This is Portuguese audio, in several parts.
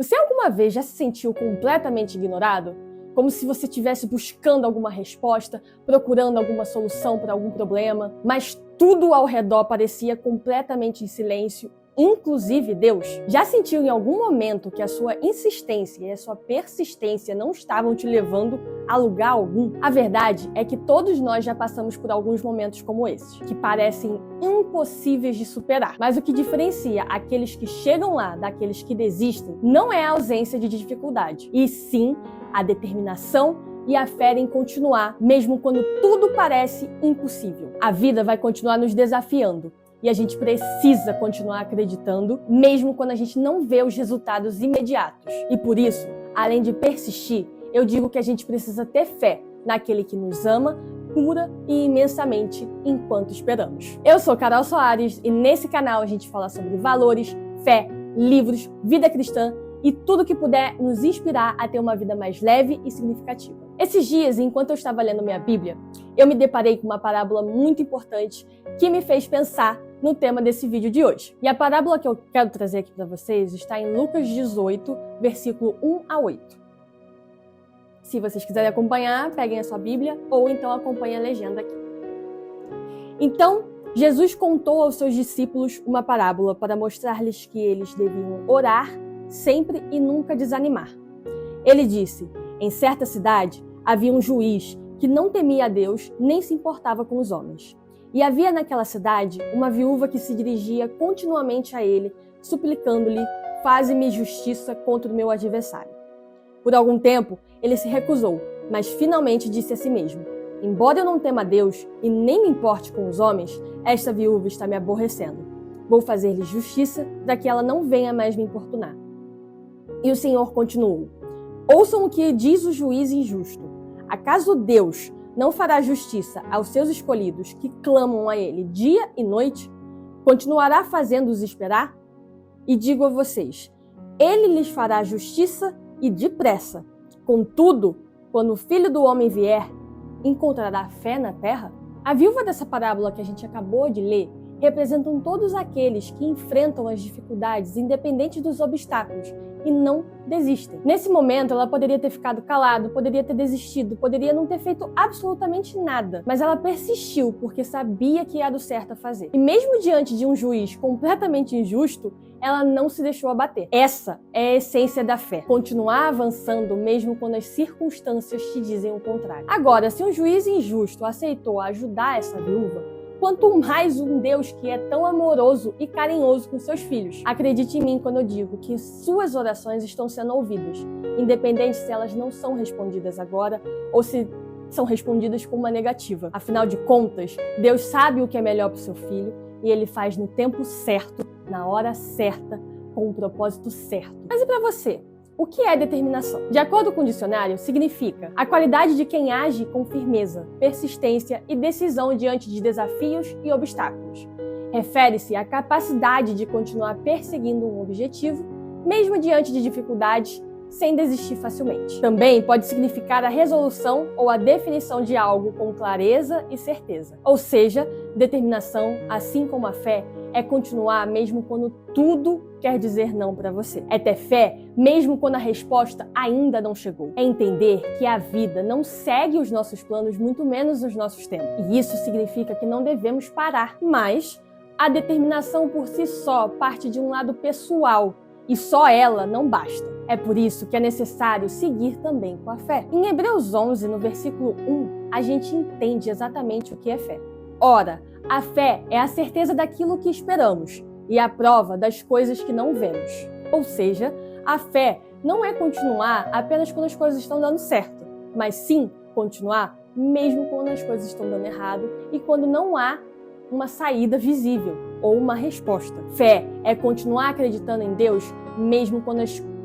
Você alguma vez já se sentiu completamente ignorado? Como se você estivesse buscando alguma resposta, procurando alguma solução para algum problema, mas tudo ao redor parecia completamente em silêncio, inclusive Deus? Já sentiu em algum momento que a sua insistência e a sua persistência não estavam te levando a lugar algum? A verdade é que todos nós já passamos por alguns momentos como esses, que parecem impossíveis de superar. Mas o que diferencia aqueles que chegam lá daqueles que desistem não é a ausência de dificuldade, e sim a determinação e a fé em continuar, mesmo quando tudo parece impossível. A vida vai continuar nos desafiando e a gente precisa continuar acreditando, mesmo quando a gente não vê os resultados imediatos. E por isso, além de persistir, eu digo que a gente precisa ter fé naquele que nos ama pura e imensamente enquanto esperamos. Eu sou Carol Soares e nesse canal a gente fala sobre valores, fé, livros, vida cristã e tudo que puder nos inspirar a ter uma vida mais leve e significativa. Esses dias, enquanto eu estava lendo minha Bíblia, eu me deparei com uma parábola muito importante que me fez pensar no tema desse vídeo de hoje. E a parábola que eu quero trazer aqui para vocês está em Lucas 18, versículo 1 a 8. Se vocês quiserem acompanhar, peguem a sua Bíblia ou então acompanhem a legenda aqui. Então, Jesus contou aos seus discípulos uma parábola para mostrar-lhes que eles deviam orar sempre e nunca desanimar. Ele disse: em certa cidade havia um juiz que não temia a Deus nem se importava com os homens. E havia naquela cidade uma viúva que se dirigia continuamente a ele, suplicando-lhe: faze-me justiça contra o meu adversário. Por algum tempo ele se recusou, mas finalmente disse a si mesmo: embora eu não tema a Deus e nem me importe com os homens, esta viúva está me aborrecendo. Vou fazer-lhe justiça para que ela não venha mais me importunar. E o Senhor continuou: ouçam o que diz o juiz injusto. Acaso Deus não fará justiça aos seus escolhidos que clamam a Ele dia e noite? Continuará fazendo-os esperar? E digo a vocês, Ele lhes fará justiça e depressa. Contudo, quando o Filho do Homem vier, encontrará fé na terra? A viúva dessa parábola que a gente acabou de ler representam todos aqueles que enfrentam as dificuldades independente dos obstáculos e não desistem. Nesse momento, ela poderia ter ficado calada, poderia ter desistido, poderia não ter feito absolutamente nada, mas ela persistiu porque sabia que era o certo a fazer. E mesmo diante de um juiz completamente injusto, ela não se deixou abater. Essa é a essência da fé. Continuar avançando mesmo quando as circunstâncias te dizem o contrário. Agora, se um juiz injusto aceitou ajudar essa viúva, quanto mais um Deus que é tão amoroso e carinhoso com seus filhos. Acredite em mim quando eu digo que suas orações estão sendo ouvidas, independente se elas não são respondidas agora ou se são respondidas com uma negativa. Afinal de contas, Deus sabe o que é melhor para o seu filho e Ele faz no tempo certo, na hora certa, com o propósito certo. Mas e para você? O que é determinação? De acordo com o dicionário, significa a qualidade de quem age com firmeza, persistência e decisão diante de desafios e obstáculos. Refere-se à capacidade de continuar perseguindo um objetivo, mesmo diante de dificuldades, sem desistir facilmente. Também pode significar a resolução ou a definição de algo com clareza e certeza. Ou seja, determinação, assim como a fé, é continuar mesmo quando tudo quer dizer não para você. É ter fé mesmo quando a resposta ainda não chegou. É entender que a vida não segue os nossos planos, muito menos os nossos tempos. E isso significa que não devemos parar. Mas a determinação por si só parte de um lado pessoal e só ela não basta. É por isso que é necessário seguir também com a fé. Em Hebreus 11, no versículo 1, a gente entende exatamente o que é fé. Ora, a fé é a certeza daquilo que esperamos e a prova das coisas que não vemos. Ou seja, a fé não é continuar apenas quando as coisas estão dando certo, mas sim continuar mesmo quando as coisas estão dando errado e quando não há uma saída visível ou uma resposta. Fé é continuar acreditando em Deus mesmo quando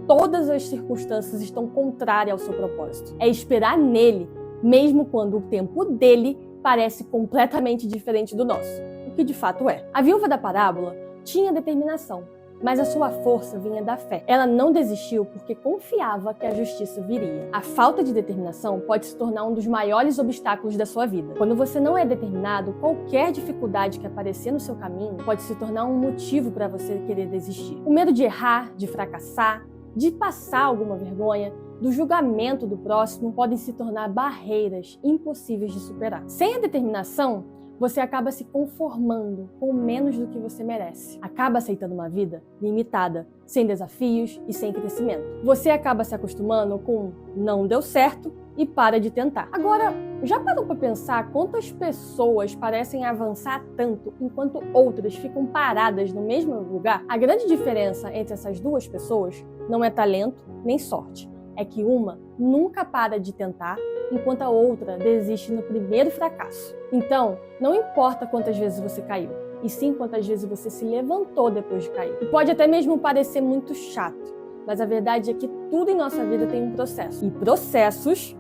todas as circunstâncias estão contrárias ao seu propósito. É esperar nele mesmo quando o tempo dele parece completamente diferente do nosso, o que de fato é. A viúva da parábola tinha determinação, mas a sua força vinha da fé. Ela não desistiu porque confiava que a justiça viria. A falta de determinação pode se tornar um dos maiores obstáculos da sua vida. Quando você não é determinado, qualquer dificuldade que aparecer no seu caminho pode se tornar um motivo para você querer desistir. O medo de errar, de fracassar, de passar alguma vergonha, do julgamento do próximo, podem se tornar barreiras impossíveis de superar. Sem a determinação, você acaba se conformando com menos do que você merece. Acaba aceitando uma vida limitada, sem desafios e sem crescimento. Você acaba se acostumando com não deu certo e para de tentar. Agora, já parou para pensar quantas pessoas parecem avançar tanto enquanto outras ficam paradas no mesmo lugar? A grande diferença entre essas duas pessoas não é talento nem sorte. É que uma nunca para de tentar, enquanto a outra desiste no primeiro fracasso. Então, não importa quantas vezes você caiu, e sim quantas vezes você se levantou depois de cair. E pode até mesmo parecer muito chato, mas a verdade é que tudo em nossa vida tem um processo. E processos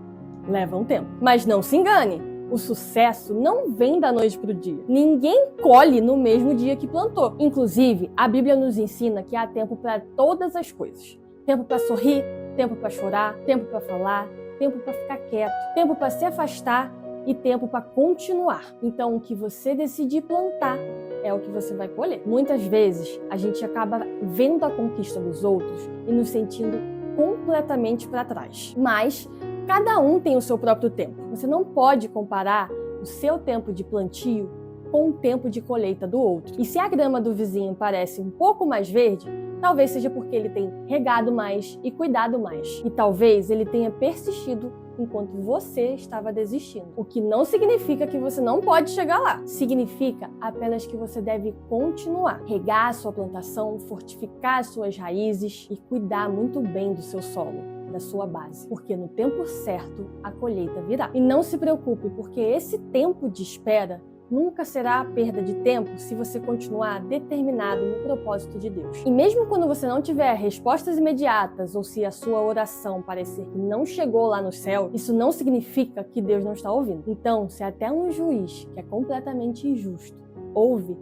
levam tempo. Mas não se engane, o sucesso não vem da noite para o dia. Ninguém colhe no mesmo dia que plantou. Inclusive, a Bíblia nos ensina que há tempo para todas as coisas. Tempo para sorrir, tempo para chorar, tempo para falar, tempo para ficar quieto, tempo para se afastar e tempo para continuar. Então, o que você decidir plantar é o que você vai colher. Muitas vezes, a gente acaba vendo a conquista dos outros e nos sentindo completamente para trás. Mas cada um tem o seu próprio tempo. Você não pode comparar o seu tempo de plantio com o tempo de colheita do outro. E se a grama do vizinho parece um pouco mais verde, talvez seja porque ele tem regado mais e cuidado mais. E talvez ele tenha persistido enquanto você estava desistindo. O que não significa que você não pode chegar lá. Significa apenas que você deve continuar. Regar a sua plantação, fortificar as suas raízes e cuidar muito bem do seu solo, da sua base. Porque no tempo certo, a colheita virá. E não se preocupe, porque esse tempo de espera nunca será a perda de tempo se você continuar determinado no propósito de Deus. E mesmo quando você não tiver respostas imediatas ou se a sua oração parecer que não chegou lá no céu, isso não significa que Deus não está ouvindo. Então, se até um juiz, que é completamente injusto, ouve,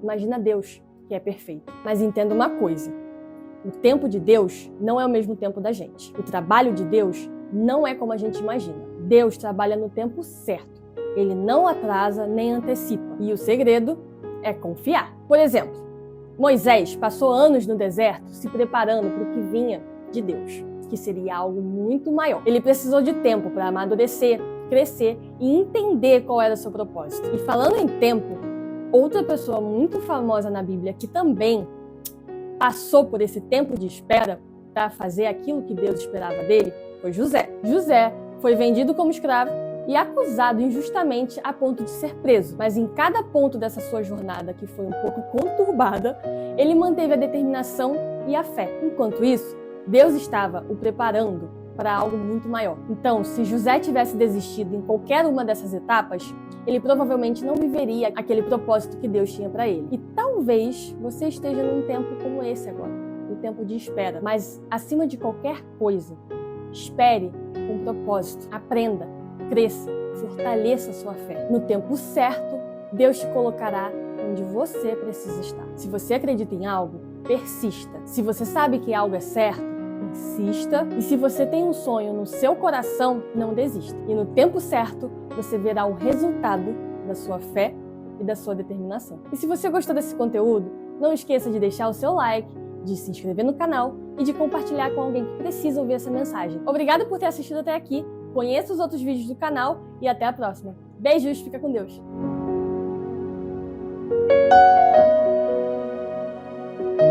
imagina Deus, que é perfeito. Mas entenda uma coisa, o tempo de Deus não é o mesmo tempo da gente. O trabalho de Deus não é como a gente imagina. Deus trabalha no tempo certo. Ele não atrasa nem antecipa. E o segredo é confiar. Por exemplo, Moisés passou anos no deserto se preparando para o que vinha de Deus, que seria algo muito maior. Ele precisou de tempo para amadurecer, crescer e entender qual era o seu propósito. E falando em tempo, outra pessoa muito famosa na Bíblia que também passou por esse tempo de espera para fazer aquilo que Deus esperava dele foi José. José foi vendido como escravo e acusado injustamente a ponto de ser preso. Mas em cada ponto dessa sua jornada, que foi um pouco conturbada, ele manteve a determinação e a fé. Enquanto isso, Deus estava o preparando para algo muito maior. Então, se José tivesse desistido em qualquer uma dessas etapas, ele provavelmente não viveria aquele propósito que Deus tinha para ele. E talvez você esteja num tempo como esse agora, no tempo de espera. Mas, acima de qualquer coisa, espere com propósito. Aprenda, cresça, fortaleça a sua fé. No tempo certo, Deus te colocará onde você precisa estar. Se você acredita em algo, persista. Se você sabe que algo é certo, insista. E se você tem um sonho no seu coração, não desista. E no tempo certo, você verá o resultado da sua fé e da sua determinação. E se você gostou desse conteúdo, não esqueça de deixar o seu like, de se inscrever no canal e de compartilhar com alguém que precisa ouvir essa mensagem. Obrigada por ter assistido até aqui. Conheça os outros vídeos do canal e até a próxima. Beijos, fica com Deus!